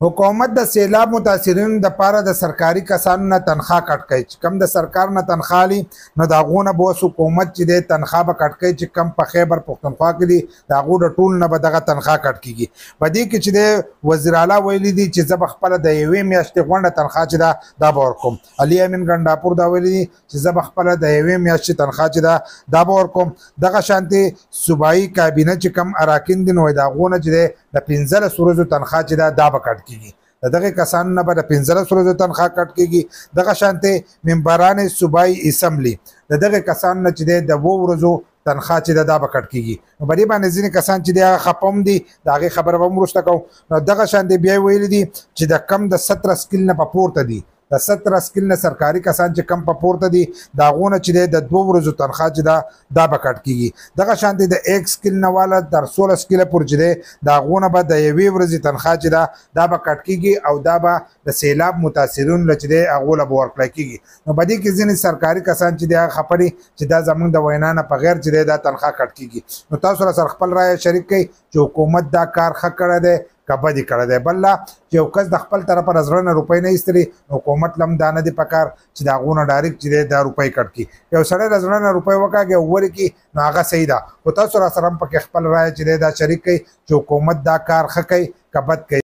حکومت د سیلاب متاثرینو د پاره د سرکاري کسانو نه تنخواه کټ کوي چې کم د سرکار نه تنخواه لي نو د هغو نه به اوس حکومت چې دی تنخواه به کټ کوي چې کم په خیبر پښتونخوا کې دي د هغو د ټول نه به دغه تنخواه کټ کېږي. په دې کې چې دی وزیر اعلی ویلي دي چې زه به خپله د یوې میاشتې غونډه تنخواه چې ده دا به ورکوم. علي امین ګنډاپور دا ویلي دي چې زه به خپله د یوې میاشتې تنخواه چې ده دا به ورکوم. دغه شانتې صوبایي کابینه چې کم اراکین دي نو د هغو نه چې دی د 15 ورځو تنخواه چې ده دا به کټ کېږي. د دغه کسانو نه به د 15 ورځو تنخواه کټ کېږي. دغه شانتې ممبران صوبایي اسمبلي د دغه کسانو نه چې دی د 2 ورځو تنخواه چې ده دا به کټ کېږي. نو په دې باندې ځینې کسان چې دی هغه خفه هم دي د هغې خبره به هم وروسته کوو. نو دغه شانتې بیا یې ویلي دي چې د کم د 17 سکیل نه په پورته دي د 17 سکیل نه سرکاري کسان چې کم په پورته دي د هغو نه چې دی د 2 ورځو تنخواه چې ده دا به کټ کېږي. دغه شانتې د 1 سکیل نه والا تر 16 سکیله پورې چې دی د هغو نه به د 1 ورځې تنخواه چې ده دا به کټ کېږي او دا به د سیلاب متاثرینو له چې دی هغو له به ورکړی کېږي. نو په دې کې ځینې سرکاري کسان چې دی هغه خفه دي چې دا زموږ د وینا نه په غیر چې دی دا تنخواه کټ کېږي. نو تاسو سره خپل رایه شریک کړئ چې حکومت دا کار ښه کړی دی که بد یې کړی دی. بل لا چې یو کس د خپل طرفه د زړه نه روپۍ نه ایستلي حکومت له هم دا نه دي پکار چې د هغو نه ډایرکټ چې دی دا روپۍ کټ کړي. یو سړی د زړه نه روپۍ وکاږي او ورکړي نو هغه صحیح ده. خو تاسو راسره هم پکې خپل رایه چې دی دا شریک کړئ چې حکومت دا کار ښه کوي که بد کوي.